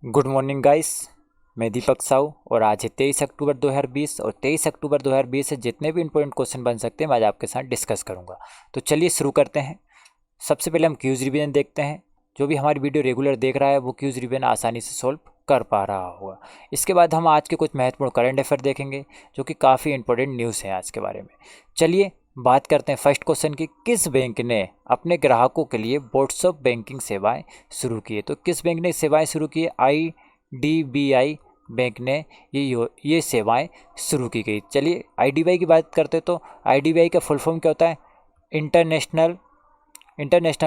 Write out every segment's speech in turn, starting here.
Good morning guys. मैं दीपक साहू और आज है 23 अक्टूबर 2020 और 23 अक्टूबर 2020 से जितने भी इंपॉर्टेंट क्वेश्चन बन सकते हैं मैं आज आपके साथ डिस्कस करूंगा। तो चलिए शुरू करते हैं। सबसे पहले हम क्यूज रिवीजन देखते हैं। जो भी हमारी वीडियो रेगुलर देख रहा है वो क्यूज रिवीजन आसानी से सॉल्व कर पा रहा होगा। इसके बाद हम आज के कुछ महत्वपूर्ण करंट अफेयर देखेंगे जो कि काफ़ी इंपॉर्टेंट न्यूज़ है आज के बारे में। चलिए बात करते हैं फर्स्ट क्वेश्चन की। किस बैंक ने अपने ग्राहकों के लिए व्हाट्सएप बैंकिंग सेवाएं शुरू की है? तो किस बैंक ने सेवाएं शुरू की है? IDBI बैंक ने ये सेवाएं शुरू की गई। चलिए IDBI की बात करते हैं। तो IDBI का फुल फॉर्म क्या होता है? International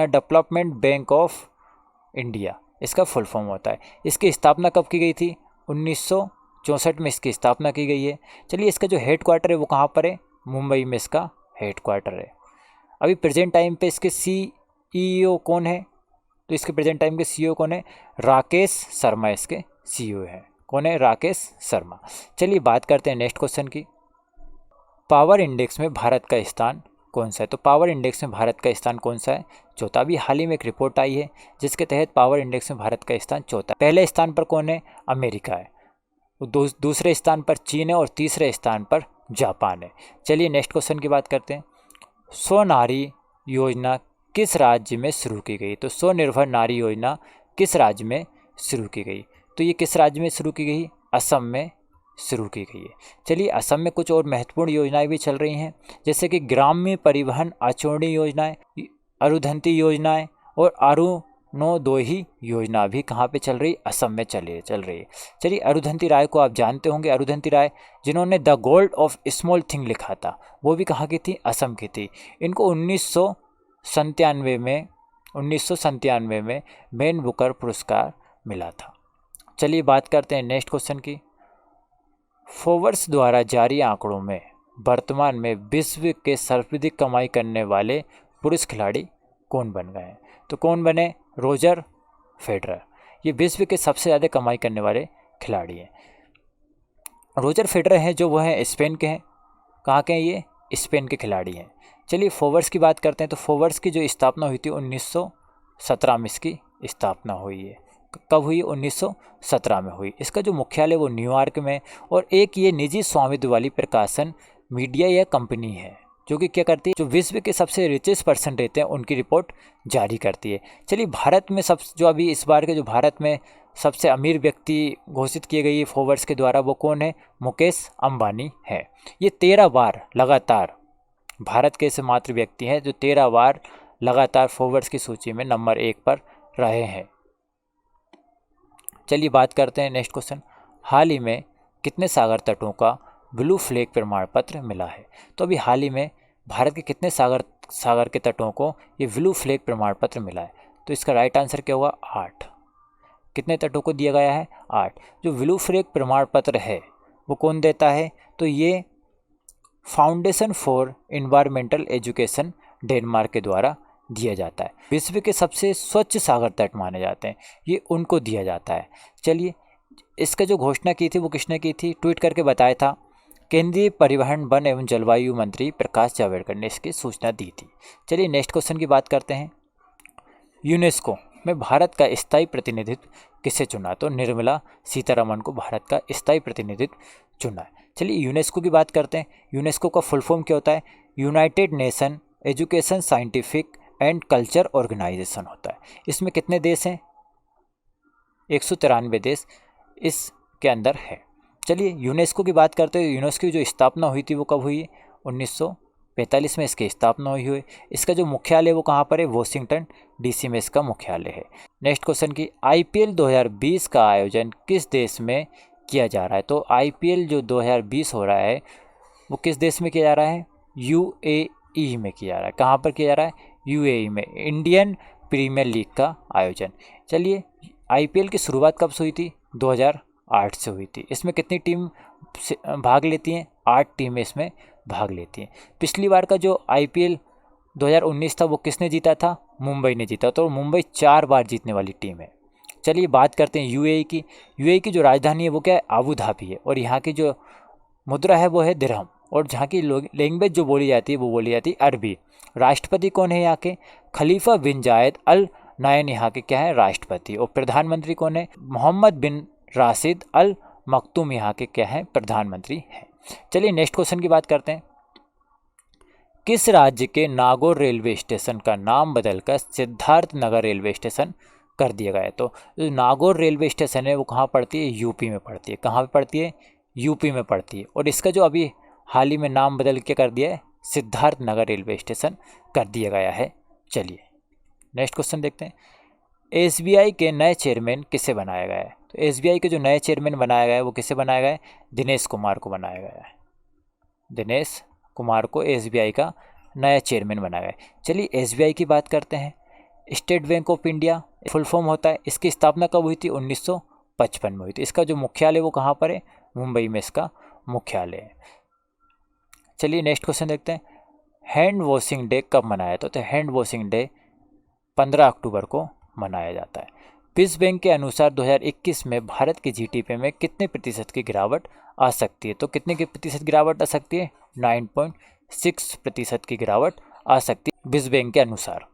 development bank of India, इसका फुल फॉर्म होता है। इसकी स्थापना कब की गई थी? 1964 में इसकी स्थापना की गई है। चलिए इसका जो हेड क्वार्टर है वो कहाँ पर है? मुंबई में इसका हेड क्वार्टर है। अभी प्रेजेंट टाइम पे इसके CEO कौन है? तो इसके प्रेजेंट टाइम के CEO कौन है? राकेश शर्मा इसके CEO है। कौन है? राकेश शर्मा। चलिए बात करते हैं नेक्स्ट क्वेश्चन की। पावर इंडेक्स में भारत का स्थान कौन सा है? तो पावर इंडेक्स में भारत का स्थान कौन सा है? चौथा। अभी हाल ही में एक रिपोर्ट आई है जिसके तहत पावर इंडेक्स में भारत का स्थान चौथा। पहले स्थान पर कौन है? अमेरिका है। दूसरे स्थान पर चीन है और तीसरे स्थान पर जापान है। चलिए नेक्स्ट क्वेश्चन की बात करते हैं। स्वनारी योजना किस राज्य में शुरू की गई? तो स्वनिर्भर नारी योजना किस राज्य में शुरू की गई? तो ये किस राज्य में शुरू की गई? असम में शुरू की गई है। चलिए असम में कुछ और महत्वपूर्ण योजनाएं भी चल रही हैं जैसे कि ग्राम्य परिवहन आचोड़ी योजनाएं, अरुधंती योजनाएं और अरुणोदय योजना भी कहाँ पे चल रही? असम में चल रही है। चलिए अरुधंती राय को आप जानते होंगे। अरुधंती राय जिन्होंने the gold of small thing लिखा था वो भी कहाँ की थी? असम की थी। इनको 1997 में मैन बुकर पुरस्कार मिला था। चलिए बात करते हैं नेक्स्ट क्वेश्चन की। फोर्ब्स द्वारा जारी आंकड़ों में वर्तमान में विश्व के सर्वाधिक कमाई करने वाले पुरुष खिलाड़ी कौन बन गए हैं? तो कौन बने? Roger Federer. ये विश्व के सबसे ज़्यादा कमाई करने वाले खिलाड़ी हैं। रोजर फेडरर हैं जो वो हैं स्पेन के हैं। कहाँ के हैं ये? स्पेन के खिलाड़ी हैं। चलिए फोर्ब्स की बात करते हैं। तो फोर्ब्स की जो स्थापना हुई थी 1917 में इसकी स्थापना हुई है। कब हुई? 1917 में हुई। इसका जो मुख्यालय वो न्यूयॉर्क में, और एक ये निजी स्वामित्व वाली प्रकाशन मीडिया या कंपनी है जो कि क्या करती है? जो विश्व के सबसे रिचेस्ट पर्सन रहते हैं उनकी रिपोर्ट जारी करती है। चलिए भारत में जो अभी इस बार के जो भारत में सबसे अमीर व्यक्ति घोषित किए गए फोर्ब्स के द्वारा वो कौन है? मुकेश अंबानी है। ये 13 बार लगातार भारत के ऐसे मात्र व्यक्ति हैं जो 13 बार लगातार फोर्ब्स की सूची में नंबर 1 पर रहे हैं। चलिए बात करते हैं नेक्स्ट क्वेश्चन। हाल ही में कितने सागर तटों का ब्लू फ्लैग प्रमाण पत्र मिला है? तो अभी हाल ही में भारत के कितने सागर के तटों को ये ब्लू फ्लैग प्रमाण पत्र मिला है? तो इसका राइट आंसर क्या होगा? 8। कितने तटों को दिया गया है? 8। जो ब्लू फ्लैग प्रमाण पत्र है वो कौन देता है? तो ये foundation for environmental education Denmark के द्वारा दिया जाता है। विश्व के सबसे स्वच्छ सागर तट माने जाते हैं, ये उनको दिया जाता है। चलिए इसका जो घोषणा की थी वो किसने की थी? ट्वीट करके बताया था केंद्रीय परिवहन वन एवं जलवायु मंत्री प्रकाश जावड़ेकर ने इसकी सूचना दी थी। चलिए नेक्स्ट क्वेश्चन की बात करते हैं। यूनेस्को में भारत का स्थायी प्रतिनिधित्व किसे चुना? तो निर्मला सीतारमण को भारत का स्थायी प्रतिनिधित्व चुना है। चलिए यूनेस्को की बात करते हैं। यूनेस्को का फुल फॉर्म क्या होता है? United Nation Education Scientific and Culture Organization होता है। इसमें कितने देश हैं? 193 देश इसके अंदर है। चलिए यूनेस्को की बात करते हैं। यूनेस्को की जो स्थापना हुई थी वो कब हुई? 1945 में इसकी स्थापना हुई है। इसका जो मुख्यालय वो कहाँ पर है? वॉशिंगटन DC में इसका मुख्यालय है। नेक्स्ट क्वेश्चन की। IPL 2020 का आयोजन किस देश में किया जा रहा है? तो IPL जो 2020 हो रहा है वो किस देश में किया जा रहा है? UAE में किया जा रहा है। कहाँ पर किया जा रहा है? UAE में। इंडियन प्रीमियर लीग का आयोजन। चलिए IPL की शुरुआत कब से हुई थी? 2008 से हुई थी। इसमें कितनी टीम भाग लेती हैं? 8 टीमें इसमें भाग लेती हैं। पिछली बार का जो IPL 2019 था वो किसने जीता था? मुंबई ने जीता। तो मुंबई 4 बार जीतने वाली टीम है। चलिए बात करते हैं UAE की। UAE की जो राजधानी है वो क्या है? आबू धाबी है। और यहाँ की जो मुद्रा है वो है दिरहम। और जहाँ की लैंग्वेज जो बोली जाती है वो बोली जाती है अरबी। राष्ट्रपति कौन है यहाँ के? खलीफा बिन जायद अल नायन यहाँ के क्या है, राष्ट्रपति। और प्रधानमंत्री कौन है, मोहम्मद बिन राशिद अल मखतूम यहाँ के क्या है, प्रधानमंत्री हैं। चलिए नेक्स्ट क्वेश्चन की बात करते हैं। किस राज्य के नागौर रेलवे स्टेशन का नाम बदलकर सिद्धार्थ नगर रेलवे स्टेशन कर दिया गया है? तो जो नागौर रेलवे स्टेशन है वो कहाँ पड़ती है, यूपी में पड़ती है। कहाँ पे पड़ती है, यूपी में पड़ती है। और इसका जो अभी हाल ही में नाम बदल के कर दिया है, सिद्धार्थ नगर रेलवे स्टेशन कर दिया गया है। चलिए नेक्स्ट क्वेश्चन देखते हैं। एसबीआई के नए चेयरमैन किसे बनाया गया है? तो एसबीआई के जो नए चेयरमैन बनाया गया है वो किसे बनाया गया है, दिनेश कुमार को बनाया गया है। दिनेश कुमार को एसबीआई का नया चेयरमैन बनाया गया है। चलिए एसबीआई की बात करते हैं। State bank of India full form होता है। इसकी स्थापना कब हुई थी, 1955 में हुई थी। इसका जो मुख्यालय वो कहाँ पर है, मुंबई में इसका मुख्यालय है। चलिए नेक्स्ट क्वेश्चन देखते हैं। हैंड वॉशिंग डे कब मनाया जाता है? तो हैंड वॉशिंग डे 15 अक्टूबर को मनाया जाता है। विश्व बैंक के अनुसार 2021 में भारत की जीडीपी में कितने प्रतिशत की गिरावट आ सकती है? तो कितने की प्रतिशत गिरावट आ सकती है, 9.6% की गिरावट आ सकती है विश्व बैंक के अनुसार।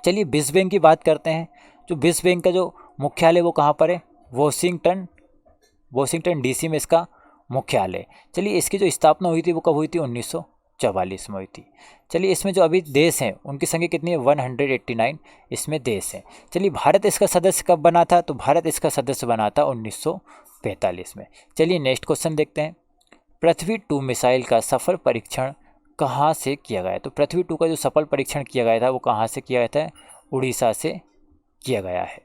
चलिए विश्व बैंक की बात करते हैं। जो विश्व बैंक का जो मुख्यालय वो कहाँ पर है, वॉशिंगटन डीसी में इसका मुख्यालय। चलिए इसकी जो स्थापना हुई थी वो कब हुई थी, 1944 में हुई थी। चलिए इसमें जो अभी देश हैं उनकी संख्या कितनी है, 189 इसमें देश हैं। चलिए भारत इसका सदस्य कब बना था? तो भारत इसका सदस्य बना था 1945 में। चलिए नेक्स्ट क्वेश्चन देखते हैं। पृथ्वी 2 मिसाइल का सफल परीक्षण कहाँ से किया गया है? तो पृथ्वी 2 का जो सफल परीक्षण किया गया था वो कहाँ से किया गया था, उड़ीसा से किया गया है।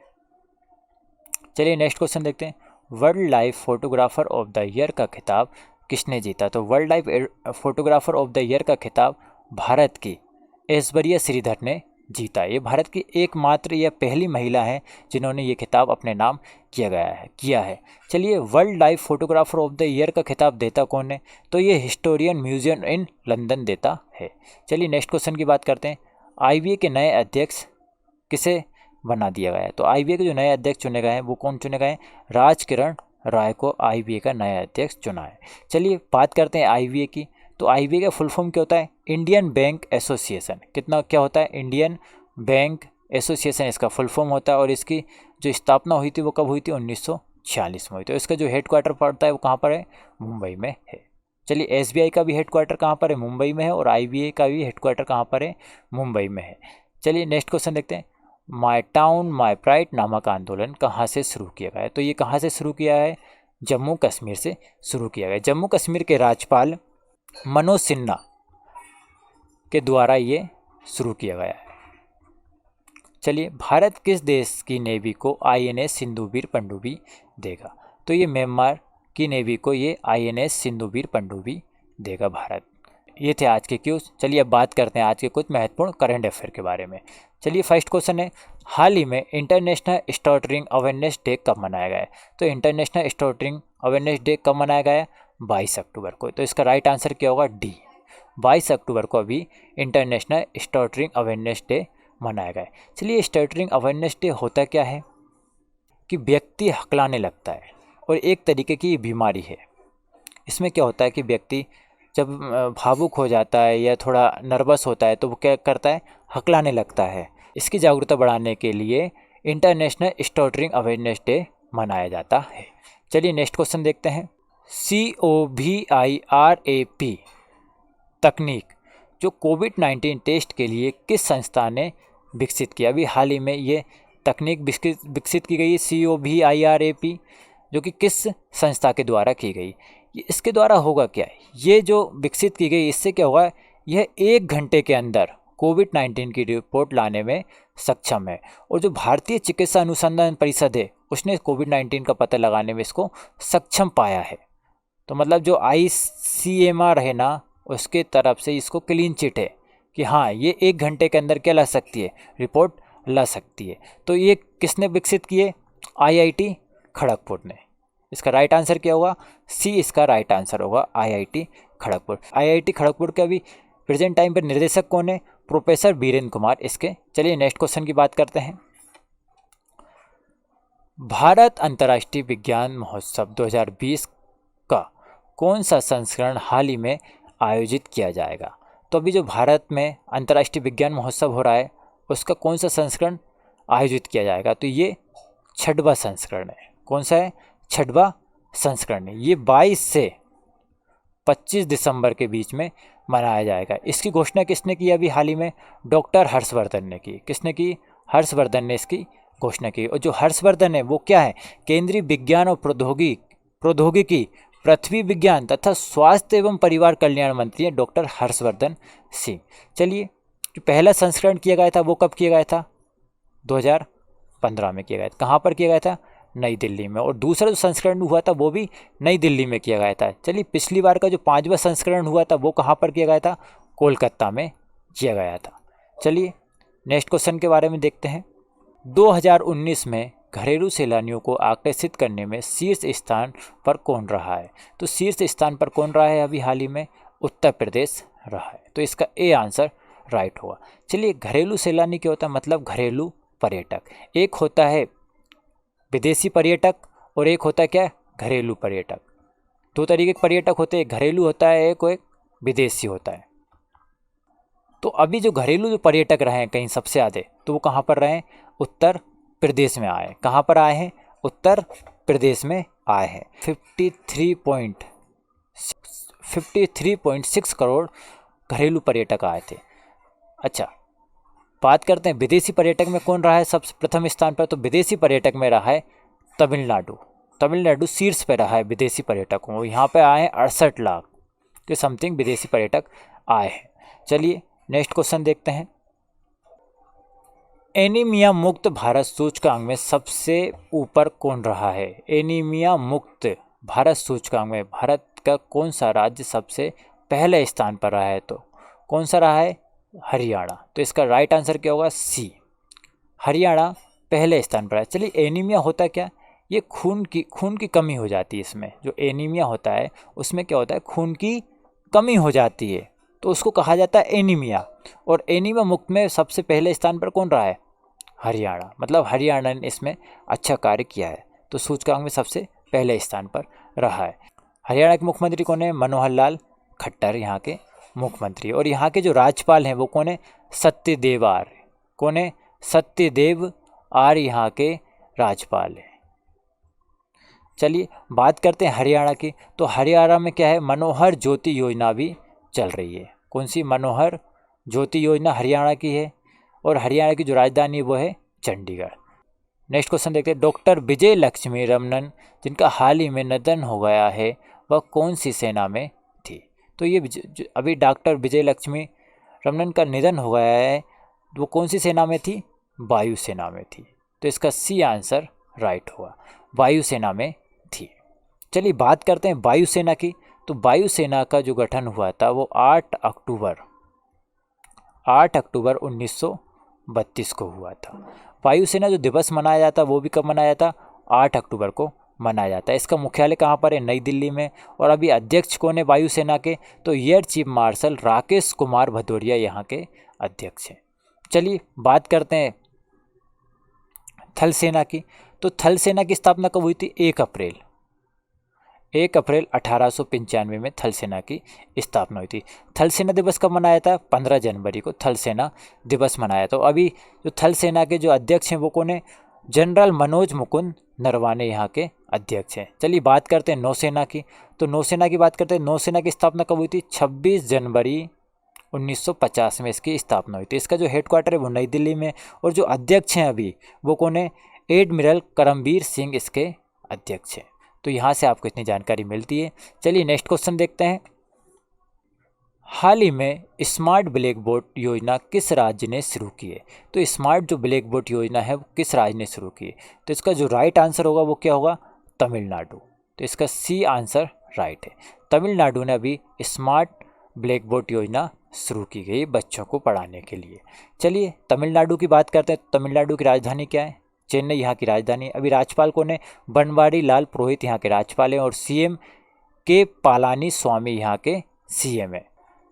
चलिए नेक्स्ट क्वेश्चन देखते हैं। World life photographer of the year का खिताब किसने जीता? तो world life photographer of the year का खिताब भारत की ऐश्वर्या श्रीधर ने जीता। ये भारत की एकमात्र या पहली महिला है जिन्होंने ये खिताब अपने नाम किया है। चलिए world life photographer of the year का खिताब देता कौन है? तो ये हिस्टोरियन म्यूजियम इन लंदन देता है। चलिए नेक्स्ट क्वेश्चन की बात करते हैं। आईबीए के नए अध्यक्ष किसे बना दिया गया है? तो आईबीए के जो नए अध्यक्ष चुने गए हैं वो कौन चुने गए हैं, राजकिरण राय को आईबीए का नया अध्यक्ष चुना है। चलिए बात करते हैं आईबीए की। तो आईबीए का फुल फॉर्म क्या होता है, इंडियन बैंक एसोसिएशन। क्या होता है, इंडियन बैंक एसोसिएशन इसका फुल फॉर्म होता है। और इसकी जो स्थापना हुई थी वो कब हुई थी, 1946 में हुई। तो इसका जो हेडक्वार्टर पड़ता है वो कहाँ पर है, मुंबई में है। चलिए एसबीआई का भी हेडक्वार्टर कहाँ पर है, मुंबई में है। और आईबीए का भी हेडक्वार्टर कहाँ पर है, मुंबई में है। चलिए नेक्स्ट क्वेश्चन देखते हैं। माय टाउन माय प्राइड नामक आंदोलन कहाँ से शुरू किया गया है? तो ये कहाँ से शुरू किया है, जम्मू कश्मीर से शुरू किया गया। जम्मू कश्मीर के राज्यपाल मनोज सिन्हा के द्वारा ये शुरू किया गया है। चलिए भारत किस देश की नेवी को आईएनएस सिंधुवीर पनडुब्बी देगा? तो ये म्यांमार की नेवी को ये आईएनएस सिंधुवीर पनडुब्बी देगा भारत। ये थे आज के क्यूज। चलिए अब बात करते हैं आज के कुछ महत्वपूर्ण करंट अफेयर के बारे में। चलिए फर्स्ट क्वेश्चन है, हाल ही में इंटरनेशनल स्टटरिंग अवेयरनेस डे कब मनाया गया है? तो इंटरनेशनल स्टटरिंग अवेयरनेस डे कब मनाया गया है, 22 अक्टूबर को। तो इसका राइट आंसर क्या होगा, डी। 22 अक्टूबर को अभी इंटरनेशनल स्टटरिंग अवेयरनेस डे मनाया गया है। चलिए स्टटरिंग अवेयरनेस डे होता क्या है कि व्यक्ति हकलाने लगता है और एक तरीके की बीमारी है। इसमें क्या होता है कि व्यक्ति जब भावुक हो जाता है या थोड़ा नर्वस होता है तो वो क्या करता है, हकलाने लगता है। इसकी जागरूकता बढ़ाने के लिए इंटरनेशनल स्टटरिंग अवेयरनेस डे मनाया जाता है। चलिए नेक्स्ट क्वेश्चन देखते हैं। COVIRAP तकनीक जो कोविड-19 टेस्ट के लिए किस संस्था ने विकसित किया? अभी हाल ही में ये तकनीक विकसित की गई COVIRAP, जो कि किस संस्था के द्वारा की गई? इसके द्वारा होगा क्या, ये जो विकसित की गई इससे क्या होगा, यह 1 घंटे के अंदर कोविड-19 की रिपोर्ट लाने में सक्षम है। और जो भारतीय चिकित्सा अनुसंधान परिषद है उसने कोविड-19 का पता लगाने में इसको सक्षम पाया है। तो मतलब जो ICMR है ना, उसके तरफ से इसको क्लीन चिट है कि हाँ ये 1 घंटे के अंदर क्या ला सकती है, रिपोर्ट ला सकती है। तो ये किसने विकसित किए, IIT खड़गपुर ने। इसका राइट आंसर क्या होगा, सी इसका राइट आंसर होगा, IIT खड़गपुर। IIT खड़गपुर के अभी प्रेजेंट टाइम पर निर्देशक कौन है, प्रोफेसर बीरेंद्र कुमार इसके। चलिए नेक्स्ट क्वेश्चन की बात करते हैं। भारत अंतर्राष्ट्रीय विज्ञान महोत्सव 2020 का कौन सा संस्करण हाल ही में आयोजित किया जाएगा? तो अभी जो भारत में अंतर्राष्ट्रीय विज्ञान महोत्सव हो रहा है उसका कौन सा संस्करण आयोजित किया जाएगा। तो ये 6वां संस्करण है। कौन सा है? 6वां संस्करण है। ये 22 से 25 दिसंबर के बीच में मनाया जाएगा। इसकी घोषणा किसने की अभी हाल ही में? डॉक्टर हर्षवर्धन ने की। किसने की? हर्षवर्धन ने इसकी घोषणा की। और जो हर्षवर्धन है वो क्या है? केंद्रीय विज्ञान और प्रौद्योगिकी, पृथ्वी विज्ञान तथा स्वास्थ्य एवं परिवार कल्याण मंत्री हैं डॉक्टर हर्षवर्धन सिंह। चलिए, जो पहला संस्करण किया गया था वो कब किया गया था? 2015 में किया गया था। कहाँ पर किया गया था? नई दिल्ली में। और दूसरा जो संस्करण हुआ था वो भी नई दिल्ली में किया गया था। चलिए, पिछली बार का जो 5वां संस्करण हुआ था वो कहाँ पर किया गया था? कोलकाता में किया गया था। चलिए, नेक्स्ट क्वेश्चन के बारे में देखते हैं। 2019 में घरेलू सैलानियों को आकर्षित करने में शीर्ष स्थान पर कौन रहा है? तो शीर्ष स्थान पर कौन रहा है अभी हाल ही में? उत्तर प्रदेश रहा है। तो इसका ए आंसर राइट होगा। चलिए, घरेलू सैलानी क्या होता है? मतलब घरेलू पर्यटक। एक होता है विदेशी पर्यटक और एक होता है क्या? घरेलू पर्यटक। दो तरीके के पर्यटक होते हैं, घरेलू होता है एक और एक विदेशी होता है। तो अभी जो घरेलू जो पर्यटक रहे हैं कहीं सबसे ज़्यादा, तो वो कहाँ पर रहे हैं? उत्तर प्रदेश में आए। कहाँ पर आए हैं? उत्तर प्रदेश में आए हैं। 53.6 करोड़ घरेलू पर्यटक आए थे। अच्छा, बात करते हैं विदेशी पर्यटक में कौन रहा है सबसे प्रथम स्थान पर? तो विदेशी पर्यटक में रहा है तमिलनाडु। तमिलनाडु शीर्ष पर रहा है विदेशी पर्यटकों। यहाँ पे आए हैं 68 लाख के समथिंग विदेशी पर्यटक आए हैं। चलिए, नेक्स्ट क्वेश्चन देखते हैं। एनीमिया मुक्त भारत सूचकांक में सबसे ऊपर कौन रहा है? एनीमिया मुक्त भारत सूचकांक में भारत का कौन सा राज्य सबसे पहले स्थान पर रहा है? तो कौन सा रहा है? हरियाणा। तो इसका राइट आंसर क्या होगा? सी, हरियाणा पहले स्थान पर है। चलिए, एनीमिया होता क्या? ये खून की कमी हो जाती है। इसमें जो एनीमिया होता है उसमें क्या होता है? खून की कमी हो जाती है, तो उसको कहा जाता है एनीमिया। और एनीमिया मुक्त में सबसे पहले स्थान पर कौन रहा है? हरियाणा। मतलब हरियाणा ने इसमें अच्छा कार्य किया है, तो सूचकांक में सबसे पहले स्थान पर रहा है। हरियाणा के मुख्यमंत्री कौन है? मनोहर लाल खट्टर यहाँ के मुख्यमंत्री। और यहाँ के जो राज्यपाल हैं वो कौन है? सत्यदेव आर्य। कौन है? सत्यदेव आर्य यहाँ के राज्यपाल हैं। चलिए, बात करते हैं हरियाणा की। तो हरियाणा में क्या है? मनोहर ज्योति योजना भी चल रही है। कौन सी? मनोहर ज्योति योजना हरियाणा की है। और हरियाणा की जो राजधानी है वो है चंडीगढ़। नेक्स्ट क्वेश्चन देखते हैं। डॉक्टर विजय लक्ष्मी रमनन, जिनका हाल ही में निधन हो गया है, वह कौन सी सेना में थी? तो ये अभी डॉक्टर विजय लक्ष्मी रमनन का निधन हो गया है, वो कौन सी सेना में थी? वायुसेना में थी। तो इसका सी आंसर राइट होगा, वायुसेना में थी। चलिए, बात करते हैं वायुसेना की। तो वायुसेना का जो गठन हुआ था वो 8 अक्टूबर 1932 को हुआ था। वायुसेना जो दिवस मनाया जाता वो भी कब मनाया जाता? 8 अक्टूबर को मनाया जाता है। इसका मुख्यालय कहाँ पर है? नई दिल्ली में। और अभी अध्यक्ष कौन है वायुसेना के? तो air chief marshal Rakesh Kumar Bhadauria यहाँ के अध्यक्ष हैं। चलिए, बात करते हैं थल सेना की। तो थल सेना की स्थापना कब हुई थी? 1 अप्रैल 1895 में थल सेना की स्थापना हुई थी। थल सेना दिवस कब मनाया था? 15 जनवरी को थल सेना दिवस मनाया। तो अभी जो थल सेना के जो अध्यक्ष हैं वो कौन है? जनरल मनोज मुकुंद नरवाने यहाँ के अध्यक्ष हैं। चलिए, बात करते हैं नौसेना की। तो नौसेना की बात करते हैं। नौसेना की स्थापना कब हुई थी? 26 जनवरी 1950 में इसकी स्थापना हुई थी। इसका जो हेडक्वार्टर है वो नई दिल्ली में। और जो अध्यक्ष हैं अभी वो कौन है? एडमिरल करमबीर सिंह इसके अध्यक्ष हैं। तो यहाँ से आपको इतनी जानकारी मिलती है। चलिए, नेक्स्ट क्वेश्चन देखते हैं। हाल ही में स्मार्ट ब्लैक बोर्ड योजना किस राज्य ने शुरू की है? तो स्मार्ट जो ब्लैक बोर्ड योजना है वो किस राज्य ने शुरू की है? तो इसका जो राइट आंसर होगा वो क्या होगा? तमिलनाडु। तो इसका सी आंसर राइट है। तमिलनाडु ने अभी स्मार्ट ब्लैक बोर्ड योजना शुरू की गई बच्चों को पढ़ाने के लिए। चलिए, तमिलनाडु की बात करते हैं। तमिलनाडु की राजधानी क्या है? चेन्नई यहाँ की राजधानी है। अभी राज्यपाल कौन है? बनवारी लाल पुरोहित यहाँ के राज्यपाल हैं। और सीएम के पालानी स्वामी यहाँ के सीएम है।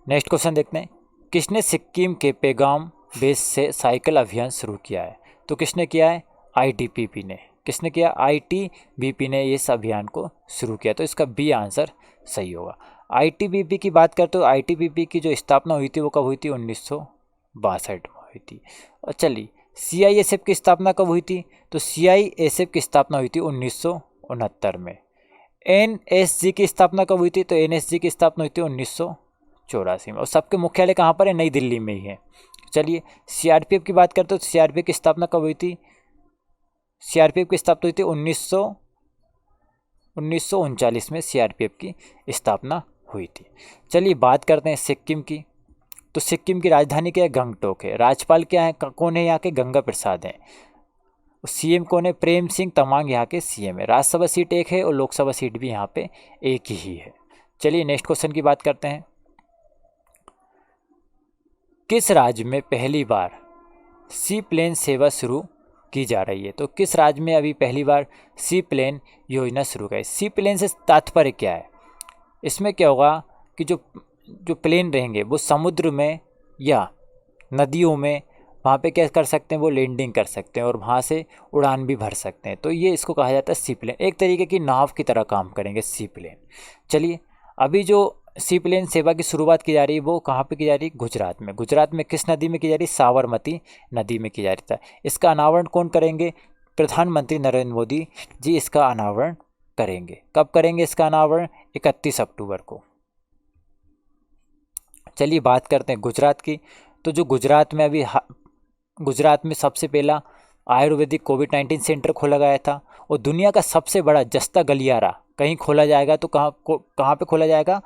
नेक्स्ट क्वेश्चन देखते हैं। किसने सिक्किम के पेगाम बेस से साइकिल अभियान शुरू किया है? तो किसने किया है? आईटीबीपी ने। किसने किया? आईटीबीपी ने इस अभियान को शुरू किया। तो इसका बी आंसर सही होगा। आईटीबीपी की बात करते हो, आईटीबीपी की जो स्थापना हुई थी वो कब हुई थी? 1962 में हुई थी। और चलिए, CISF की स्थापना कब हुई थी? तो CISF की स्थापना हुई थी 1969 में। NSG की स्थापना कब हुई थी? तो NSG की स्थापना हुई थी 1984 में। और सबके मुख्यालय कहाँ पर है? नई दिल्ली में ही है। चलिए CRPF की बात करते हो तो CRPF की स्थापना कब हुई थी? CRPF की स्थापना हुई थी 1939 में CRPF की स्थापना हुई थी। चलिए बात करते हैं सिक्किम की। तो सिक्किम की राजधानी क्या है? गंगटोक है। राज्यपाल क्या है, कौन है यहाँ के? गंगा प्रसाद हैं। CM कौन है? प्रेम सिंह तमांग यहाँ के CM है। राज्यसभा सीट एक है और लोकसभा सीट भी यहाँ पे एक ही है। चलिए नेक्स्ट क्वेश्चन की बात करते हैं। किस राज्य में पहली बार सी प्लेन सेवा शुरू की जा रही है? तो किस राज्य में अभी पहली बार सी प्लेन योजना शुरू की? सी प्लेन से तात्पर्य क्या है? इसमें क्या होगा कि जो जो प्लेन रहेंगे वो समुद्र में या नदियों में, वहाँ पे क्या कर सकते हैं? वो लैंडिंग कर सकते हैं और वहाँ से उड़ान भी भर सकते हैं। तो ये इसको कहा जाता है सी प्लेन। एक तरीके की नाव की तरह काम करेंगे सी प्लेन। चलिए अभी जो सी प्लेन सेवा की शुरुआत की जा रही है वो कहाँ पे की जा रही है? गुजरात में। गुजरात में किस नदी में की जा रही है? साबरमती नदी में की जा रही है। इसका अनावरण कौन करेंगे? प्रधानमंत्री नरेंद्र मोदी जी इसका अनावरण करेंगे। कब करेंगे इसका अनावरण? 31 अक्टूबर को। चलिए बात करते हैं गुजरात की। तो जो गुजरात में अभी गुजरात में सबसे पहला आयुर्वेदिक कोविड-19 सेंटर खोला गया था और दुनिया का सबसे बड़ा जस्ता गलियारा कहीं खोला जाएगा तो कहाँ पे खोला जाएगा?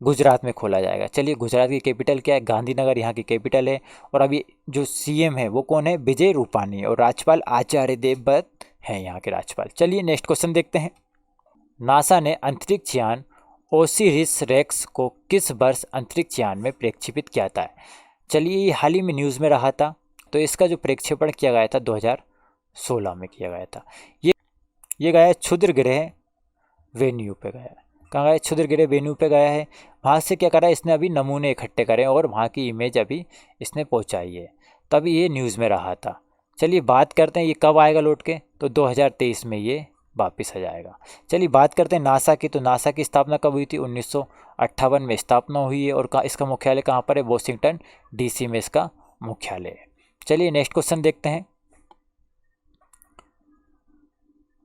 गुजरात में खोला जाएगा। चलिए गुजरात की कैपिटल क्या है? गांधीनगर यहाँ की कैपिटल है। और अभी जो CM है वो कौन है? विजय रूपानी। और राज्यपाल आचार्य देवव्रत हैं यहाँ के राज्यपाल। चलिए नेक्स्ट क्वेश्चन देखते हैं। नासा ने अंतरिक्ष यान ओसिरिस रेक्स को किस वर्ष अंतरिक्ष यान में प्रक्षेपित किया था? चलिए ये हाल ही में न्यूज़ में रहा था। तो इसका जो प्रक्षेपण किया गया था 2016 में किया गया था। ये गया क्षुद्र ग्रह वेन्यू पे गया है। कहाँ गया? क्षुद्र ग्रह वेन्यू पे गया है। वहाँ से क्या करा? इसने अभी नमूने इकट्ठे करे और वहाँ की इमेज अभी इसने पहुँचाई है। तभी ये न्यूज़ में रहा था। चलिए बात करते हैं ये कब आएगा लौट के? तो 2023 में ये वापिस आ जाएगा। चलिए बात करते हैं नासा की। तो नासा की स्थापना कब हुई थी? 1958 में स्थापना हुई है। और इसका मुख्यालय कहाँ पर है? वॉशिंगटन DC में इसका मुख्यालय है। चलिए नेक्स्ट क्वेश्चन देखते हैं।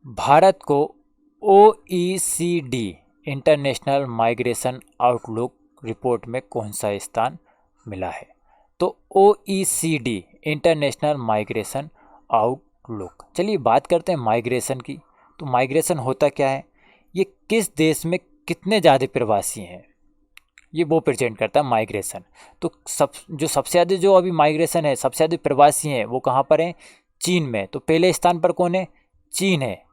भारत को OECD international migration outlook report में कौन सा स्थान मिला है? तो OECD इंटरनेशनल माइग्रेशन आउटलुक। चलिए बात करते हैं माइग्रेशन की। तो माइग्रेशन होता क्या है? ये किस देश में कितने ज़्यादा प्रवासी हैं ये वो प्रेजेंट करता है माइग्रेशन। तो सबसे ज़्यादा जो अभी माइग्रेशन है, सबसे ज़्यादा प्रवासी हैं वो कहाँ पर हैं? चीन में। तो पहले स्थान पर कौन है? चीन है।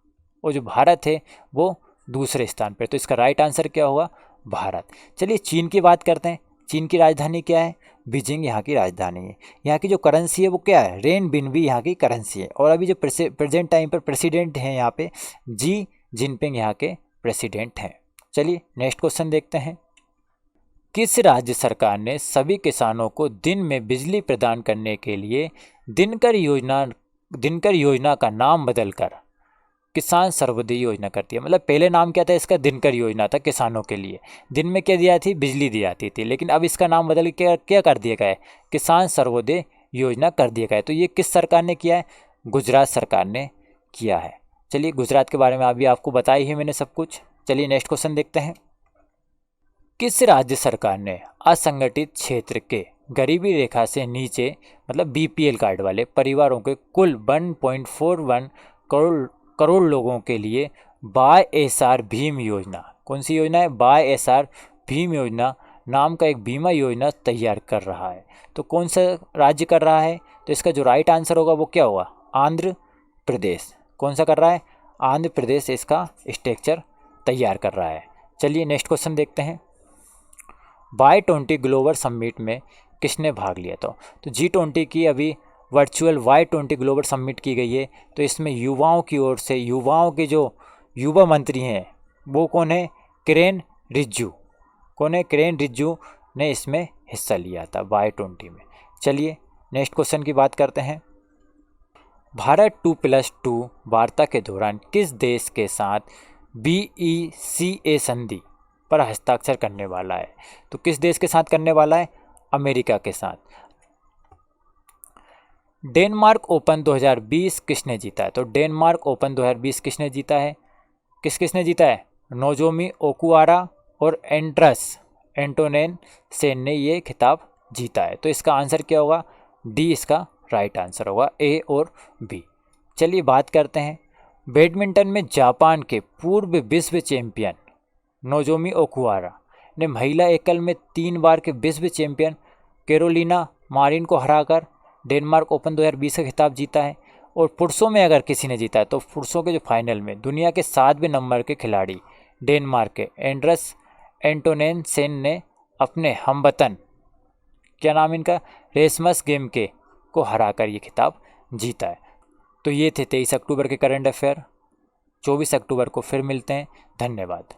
और जो भारत है वो दूसरे स्थान पर। तो इसका राइट आंसर क्या होगा? भारत। चलिए चीन की बात करते हैं। चीन की राजधानी क्या है? बीजिंग यहाँ की राजधानी है। यहाँ की जो करेंसी है वो क्या है? रेनबिन्बी यहाँ की करेंसी है। और अभी जो प्रेजेंट टाइम पर प्रेसिडेंट हैं यहाँ पे जी जिनपिंग यहाँ के प्रेसिडेंट हैं। चलिए नेक्स्ट क्वेश्चन देखते हैं। किस राज्य सरकार ने सभी किसानों को दिन में बिजली प्रदान करने के लिए दिनकर योजना का नाम बदलकर किसान सर्वोदय योजना करती है? मतलब पहले नाम क्या था इसका? दिनकर योजना था किसानों के लिए। दिन में क्या दिया थी? बिजली दी जाती थी। लेकिन अब इसका नाम बदल के क्या कर दिया गया है? किसान सर्वोदय योजना कर दिया गया है। तो ये किस सरकार ने किया है? गुजरात सरकार ने किया है। चलिए गुजरात के बारे में अभी आपको बताई है मैंने सब कुछ। चलिए नेक्स्ट क्वेश्चन देखते हैं। किस राज्य सरकार ने असंगठित क्षेत्र के गरीबी रेखा से नीचे मतलब BPL कार्ड वाले परिवारों के कुल 1.41 करोड़ लोगों के लिए YSR भीम योजना, कौन सी योजना है? YSR भीम योजना नाम का एक बीमा योजना तैयार कर रहा है? तो कौन सा राज्य कर रहा है? तो इसका जो राइट आंसर होगा वो क्या होगा? आंध्र प्रदेश। कौन सा कर रहा है? आंध्र प्रदेश इसका स्ट्रक्चर तैयार कर रहा है। चलिए नेक्स्ट क्वेश्चन देखते हैं। Y20 ग्लोबल समिट में किसने भाग लिया था? तो G20 की अभी वर्चुअल Y20 ग्लोबल समिट की गई है। तो इसमें युवाओं की ओर से युवाओं के जो युवा मंत्री हैं वो कौन है? किरेन रिजिजू। कौन है? किरेन रिजिजू ने इसमें हिस्सा लिया था Y20 में। चलिए नेक्स्ट क्वेश्चन की बात करते हैं। भारत 2+2 वार्ता के दौरान किस देश के साथ BECA संधि पर हस्ताक्षर करने वाला है? तो किस देश के साथ करने वाला है? अमेरिका के साथ। डेनमार्क ओपन 2020 किसने जीता है? तो डेनमार्क ओपन 2020 किसने जीता है? किसने जीता है? नोजोमी ओकुहारा और एंड्रस एंटोनेन सेन ने ये खिताब जीता है। तो इसका आंसर क्या होगा? डी इसका राइट आंसर होगा, ए और बी। चलिए बात करते हैं बैडमिंटन में जापान के पूर्व विश्व चैंपियन नोजोमी ओकुहारा ने महिला एकल में 3 बार के विश्व चैंपियन कैरोलिना मारिन को हराकर डेनमार्क ओपन 2020 का खिताब जीता है। और पुरुषों में अगर किसी ने जीता है तो पुरुषों के जो फाइनल में दुनिया के 7वें नंबर के खिलाड़ी डेनमार्क के एंड्रस एंटोनेन सेन ने अपने हमवतन, क्या नाम इनका, रेसमस गेम के को हराकर ये खिताब जीता है। तो ये थे 23 अक्टूबर के करंट अफेयर। 24 अक्टूबर को फिर मिलते हैं। धन्यवाद।